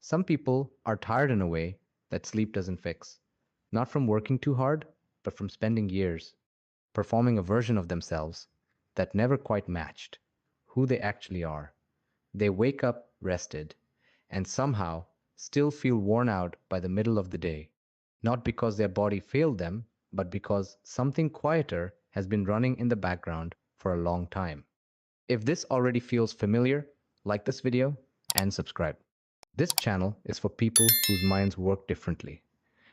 Some people are tired in a way that sleep doesn't fix, not from working too hard, but from spending years performing a version of themselves that never quite matched who they actually are. They wake up rested and somehow still feel worn out by the middle of the day, not because their body failed them, but because something quieter has been running in the background for a long time. If this already feels familiar, like this video and subscribe. This channel is for people whose minds work differently,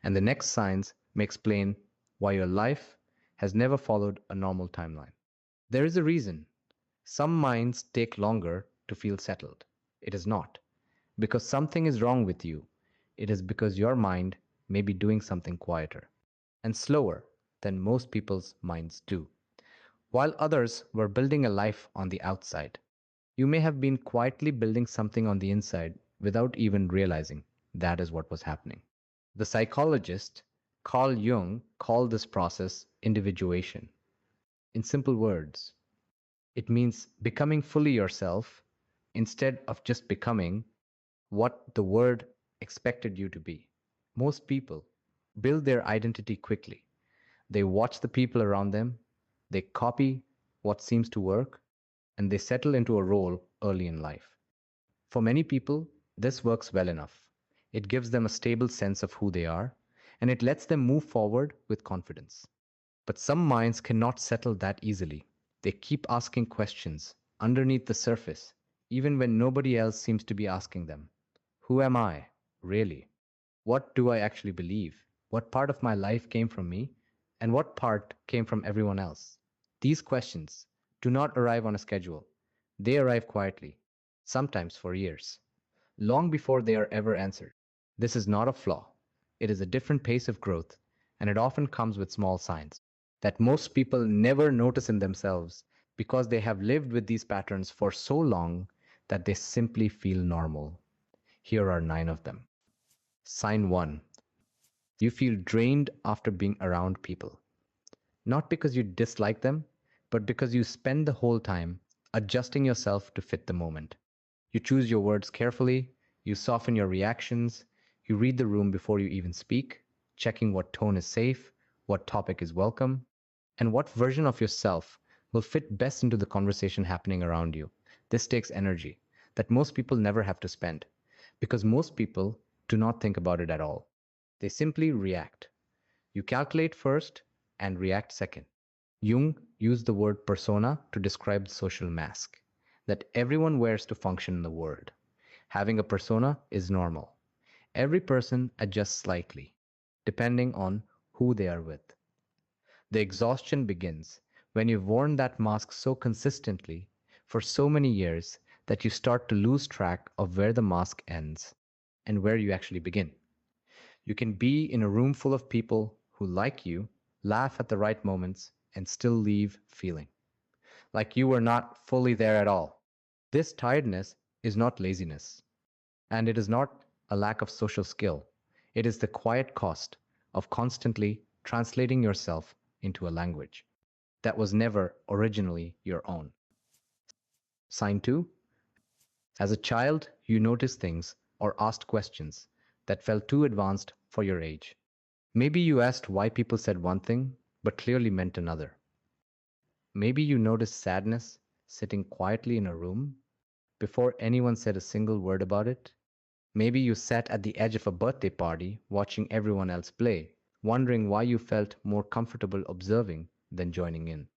and the next signs may explain why your life has never followed a normal timeline. There is a reason some minds take longer to feel settled. It is not because something is wrong with you, it is because your mind may be doing something quieter and slower than most people's minds do. While others were building a life on the outside, you may have been quietly building something on the inside without even realizing that is what was happening. The psychologist Carl Jung called this process individuation. In simple words, it means becoming fully yourself instead of just becoming what the world expected you to be. Most people build their identity quickly. They watch the people around them, they copy what seems to work, and they settle into a role early in life. For many people, this works well enough. It gives them a stable sense of who they are, and it lets them move forward with confidence. But some minds cannot settle that easily. They keep asking questions underneath the surface, even when nobody else seems to be asking them. Who am I, really? What do I actually believe? What part of my life came from me? And what part came from everyone else? These questions do not arrive on a schedule. They arrive quietly, sometimes for years, long before they are ever answered. This is not a flaw. It is a different pace of growth, and it often comes with small signs that most people never notice in themselves because they have lived with these patterns for so long that they simply feel normal. Here are 9 of them. Sign 1. You feel drained after being around people. Not because you dislike them, but because you spend the whole time adjusting yourself to fit the moment. You choose your words carefully, you soften your reactions, you read the room before you even speak, checking what tone is safe, what topic is welcome, and what version of yourself will fit best into the conversation happening around you. This takes energy that most people never have to spend because most people do not think about it at all. They simply react. You calculate first and react second. Jung used the word persona to describe the social mask that everyone wears to function in the world. Having a persona is normal. Every person adjusts slightly, depending on who they are with. The exhaustion begins when you've worn that mask so consistently for so many years that you start to lose track of where the mask ends and where you actually begin. You can be in a room full of people who like you, laugh at the right moments, and still leave feeling like you were not fully there at all. This tiredness is not laziness, and it is not a lack of social skill. It is the quiet cost of constantly translating yourself into a language that was never originally your own. Sign 2. As a child, you noticed things or asked questions that felt too advanced for your age. Maybe you asked why people said one thing but clearly meant another. Maybe you noticed sadness sitting quietly in a room before anyone said a single word about it. Maybe you sat at the edge of a birthday party watching everyone else play, wondering why you felt more comfortable observing than joining in.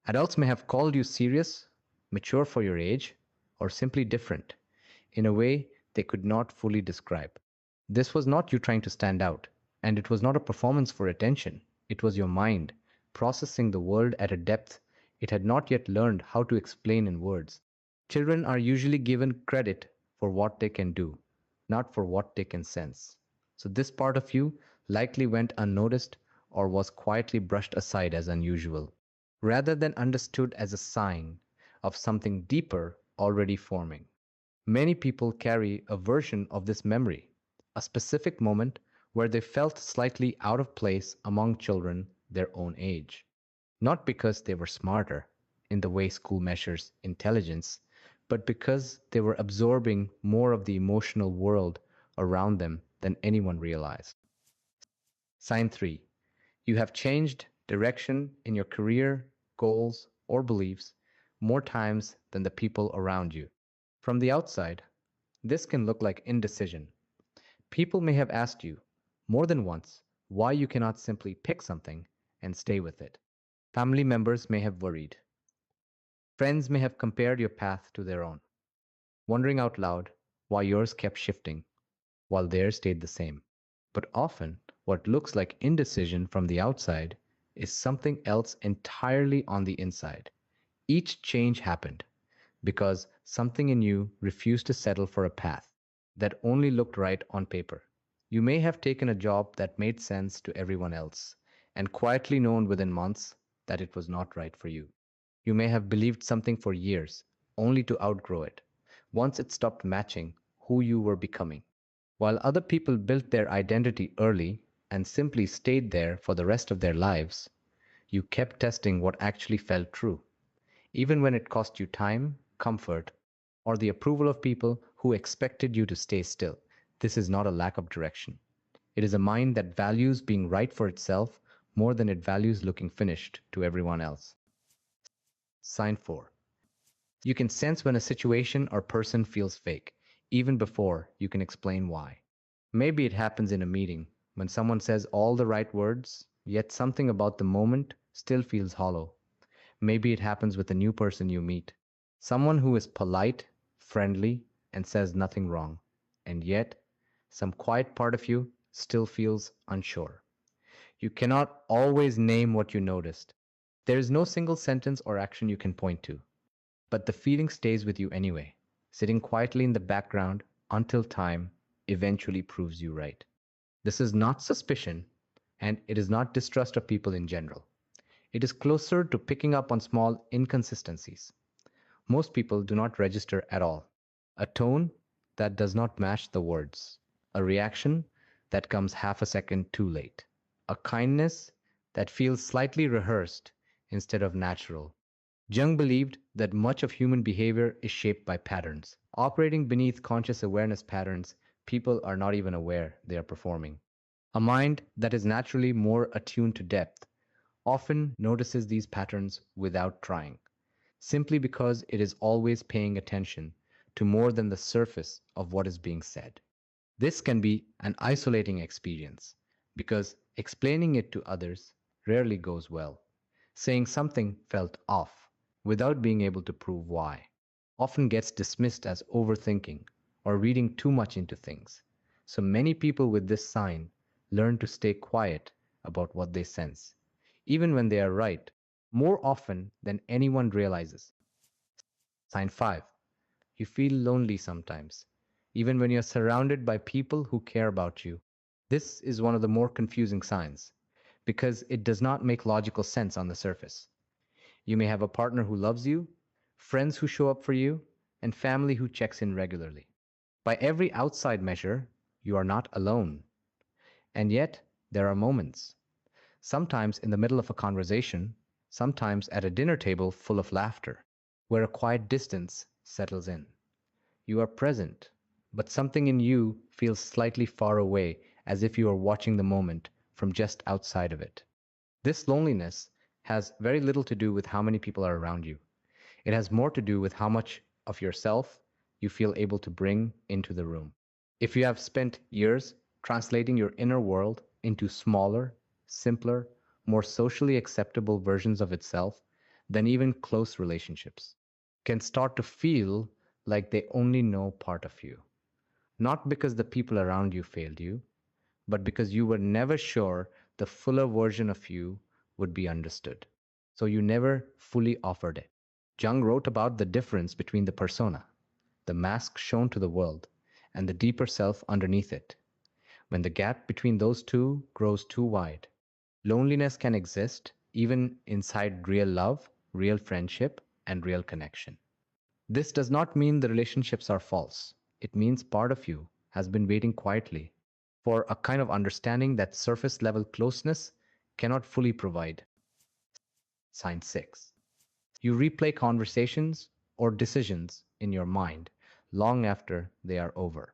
Adults may have called you serious, mature for your age, or simply different in a way they could not fully describe. This was not you trying to stand out, and it was not a performance for attention. It was your mind processing the world at a depth it had not yet learned how to explain in words. Children are usually given credit for what they can do, not for what they can sense. So this part of you likely went unnoticed or was quietly brushed aside as unusual, rather than understood as a sign of something deeper already forming. Many people carry a version of this memory, a specific moment where they felt slightly out of place among children their own age. Not because they were smarter in the way school measures intelligence, but because they were absorbing more of the emotional world around them than anyone realized. Sign 3. You have changed direction in your career, goals, or beliefs more times than the people around you. From the outside, this can look like indecision. People may have asked you more than once why you cannot simply pick something and stay with it. Family members may have worried. Friends may have compared your path to their own, wondering out loud why yours kept shifting while theirs stayed the same. But often, what looks like indecision from the outside is something else entirely on the inside. Each change happened because something in you refused to settle for a path that only looked right on paper. You may have taken a job that made sense to everyone else and quietly known within months that it was not right for you. You may have believed something for years only to outgrow it once it stopped matching who you were becoming. While other people built their identity early and simply stayed there for the rest of their lives, you kept testing what actually felt true, even when it cost you time, comfort, or the approval of people who expected you to stay still. This is not a lack of direction. It is a mind that values being right for itself more than it values looking finished to everyone else. Sign 4. You can sense when a situation or person feels fake, even before you can explain why. Maybe it happens in a meeting when someone says all the right words, yet something about the moment still feels hollow. Maybe it happens with a new person you meet, someone who is polite, friendly, and says nothing wrong, and yet some quiet part of you still feels unsure. You cannot always name what you noticed. There is no single sentence or action you can point to, but the feeling stays with you anyway, sitting quietly in the background until time eventually proves you right. This is not suspicion, and it is not distrust of people in general. It is closer to picking up on small inconsistencies. Most people do not register at all. A tone that does not match the words, a reaction that comes half a second too late, a kindness that feels slightly rehearsed instead of natural. Jung believed that much of human behavior is shaped by patterns. Operating beneath conscious awareness patterns, people are not even aware they are performing. A mind that is naturally more attuned to depth often notices these patterns without trying, simply because it is always paying attention to more than the surface of what is being said. This can be an isolating experience because explaining it to others rarely goes well. Saying something felt off without being able to prove why often gets dismissed as overthinking or reading too much into things. So many people with this sign learn to stay quiet about what they sense, even when they are right, more often than anyone realizes. Sign 5. You feel lonely sometimes, even when you're surrounded by people who care about you. This is one of the more confusing signs because it does not make logical sense on the surface. You may have a partner who loves you, friends who show up for you, and family who checks in regularly. By every outside measure, you are not alone. And yet, there are moments, sometimes in the middle of a conversation, sometimes at a dinner table full of laughter, where a quiet distance settles in. You are present, but something in you feels slightly far away, as if you are watching the moment from just outside of it. This loneliness has very little to do with how many people are around you. It has more to do with how much of yourself you feel able to bring into the room. If you have spent years translating your inner world into smaller, simpler, more socially acceptable versions of itself, then even close relationships can start to feel like they only know part of you. Not because the people around you failed you, but because you were never sure the fuller version of you would be understood. So you never fully offered it. Jung wrote about the difference between the persona, the mask shown to the world, and the deeper self underneath it. When the gap between those two grows too wide, loneliness can exist even inside real love, real friendship, and real connection. This does not mean the relationships are false. It means part of you has been waiting quietly for a kind of understanding that surface level closeness cannot fully provide. Sign 6. You replay conversations or decisions in your mind long after they are over.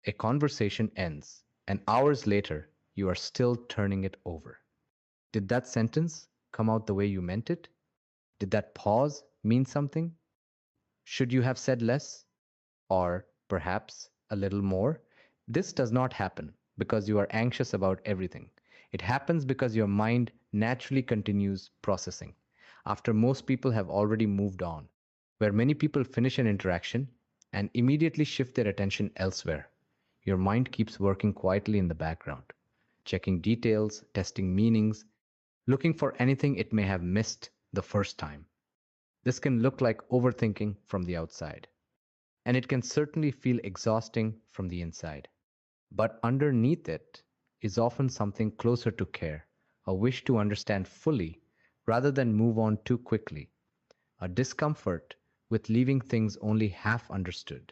A conversation ends, and hours later, you are still turning it over. Did that sentence come out the way you meant it? Did that pause mean something? Should you have said less? Or perhaps a little more? This does not happen because you are anxious about everything. It happens because your mind naturally continues processing after most people have already moved on, where many people finish an interaction and immediately shift their attention elsewhere. Your mind keeps working quietly in the background, checking details, testing meanings, looking for anything it may have missed the first time. This can look like overthinking from the outside, and it can certainly feel exhausting from the inside. But underneath it is often something closer to care, a wish to understand fully rather than move on too quickly, a discomfort with leaving things only half understood.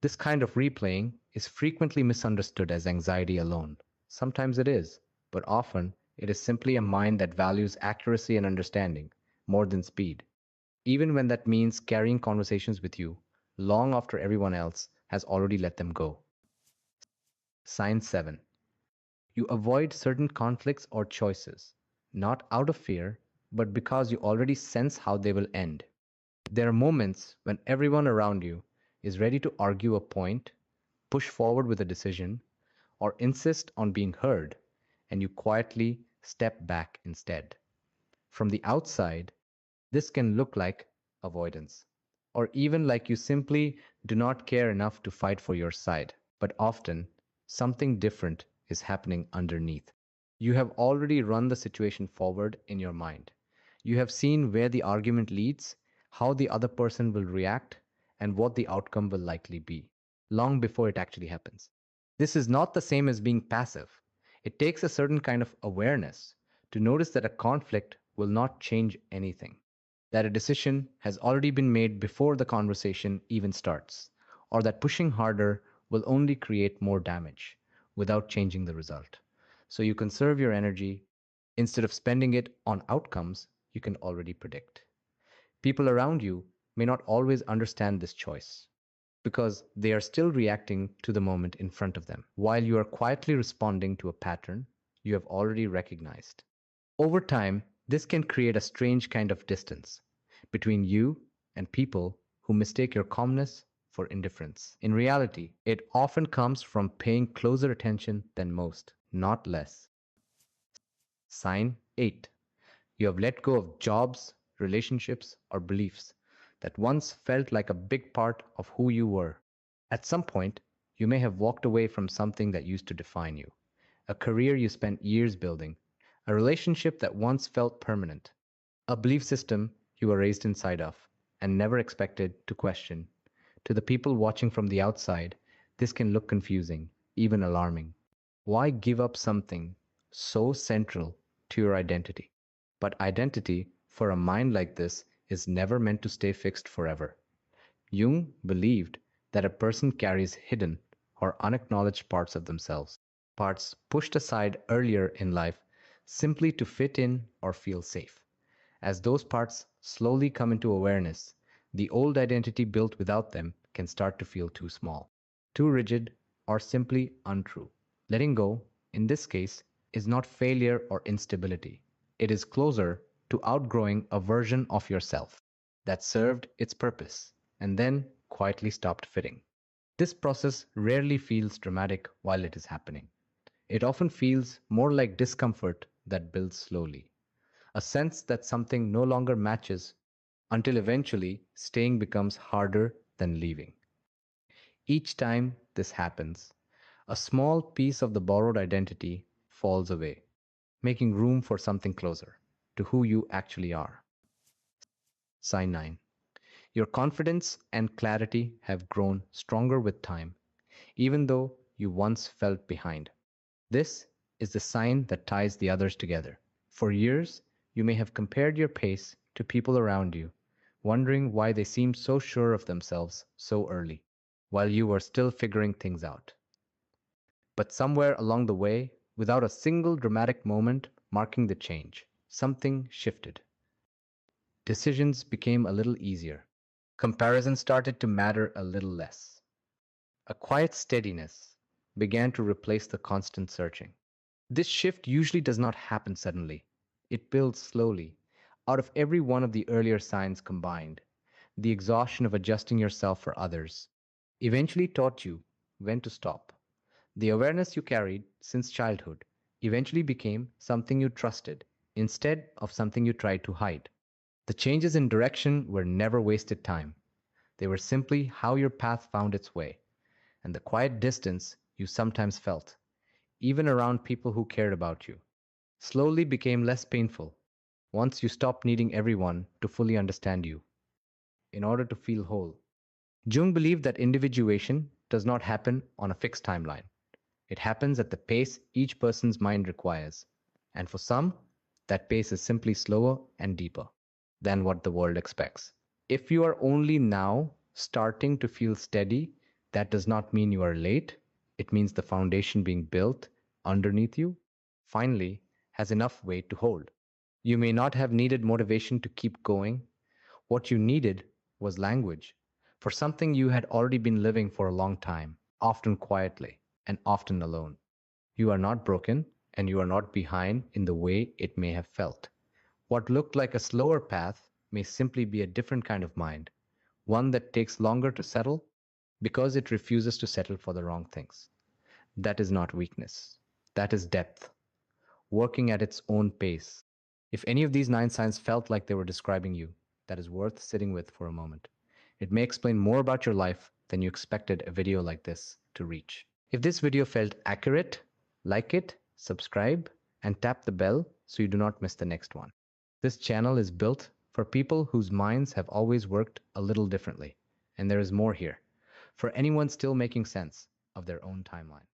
This kind of replaying is frequently misunderstood as anxiety alone. Sometimes it is, but often it is simply a mind that values accuracy and understanding more than speed, even when that means carrying conversations with you long after everyone else has already let them go. Sign 7. You avoid certain conflicts or choices, not out of fear, but because you already sense how they will end. There are moments when everyone around you is ready to argue a point, push forward with a decision, or insist on being heard, and you quietly step back instead. From the outside, this can look like avoidance, or even like you simply do not care enough to fight for your side. But often, something different is happening underneath. You have already run the situation forward in your mind. You have seen where the argument leads, how the other person will react, and what the outcome will likely be, long before it actually happens. This is not the same as being passive. It takes a certain kind of awareness to notice that a conflict will not change anything, that a decision has already been made before the conversation even starts, or that pushing harder will only create more damage without changing the result. So you conserve your energy instead of spending it on outcomes you can already predict. People around you may not always understand this choice because they are still reacting to the moment in front of them, while you are quietly responding to a pattern you have already recognized. Over time, this can create a strange kind of distance between you and people who mistake your calmness for indifference. In reality, it often comes from paying closer attention than most, not less. Sign 8. You have let go of jobs, relationships, or beliefs that once felt like a big part of who you were. At some point, you may have walked away from something that used to define you, a career you spent years building, a relationship that once felt permanent, a belief system you were raised inside of and never expected to question. To the people watching from the outside, this can look confusing, even alarming. Why give up something so central to your identity? But identity, for a mind like this, is never meant to stay fixed forever. Jung believed that a person carries hidden or unacknowledged parts of themselves, parts pushed aside earlier in life simply to fit in or feel safe. As those parts slowly come into awareness, the old identity built without them can start to feel too small, too rigid, or simply untrue. Letting go, in this case, is not failure or instability. It is closer to outgrowing a version of yourself that served its purpose and then quietly stopped fitting. This process rarely feels dramatic while it is happening. It often feels more like discomfort that builds slowly, a sense that something no longer matches until eventually staying becomes harder than leaving. Each time this happens, a small piece of the borrowed identity falls away, making room for something closer to who you actually are. Sign 9. Your confidence and clarity have grown stronger with time, even though you once felt behind. This is the sign that ties the others together. For years, you may have compared your pace to people around you, wondering why they seemed so sure of themselves so early, while you were still figuring things out. But somewhere along the way, without a single dramatic moment marking the change, something shifted. Decisions became a little easier. Comparison started to matter a little less. A quiet steadiness, began to replace the constant searching. This shift usually does not happen suddenly. It builds slowly, out of every one of the earlier signs combined. The exhaustion of adjusting yourself for others eventually taught you when to stop. The awareness you carried since childhood eventually became something you trusted instead of something you tried to hide. The changes in direction were never wasted time. They were simply how your path found its way, and the quiet distance you sometimes felt, even around people who cared about you, slowly became less painful once you stopped needing everyone to fully understand you in order to feel whole. Jung believed that individuation does not happen on a fixed timeline. It happens at the pace each person's mind requires, and for some, that pace is simply slower and deeper than what the world expects. If you are only now starting to feel steady, that does not mean you are late. It means the foundation being built underneath you finally has enough weight to hold. You may not have needed motivation to keep going. What you needed was language for something you had already been living for a long time, often quietly and often alone. You are not broken and you are not behind in the way it may have felt. What looked like a slower path may simply be a different kind of mind, one that takes longer to settle because it refuses to settle for the wrong things. That is not weakness. That is depth, working at its own pace. If any of these nine signs felt like they were describing you, that is worth sitting with for a moment. It may explain more about your life than you expected a video like this to reach. If this video felt accurate, like it, subscribe, and tap the bell so you do not miss the next one. This channel is built for people whose minds have always worked a little differently, and there is more here for anyone still making sense of their own timeline.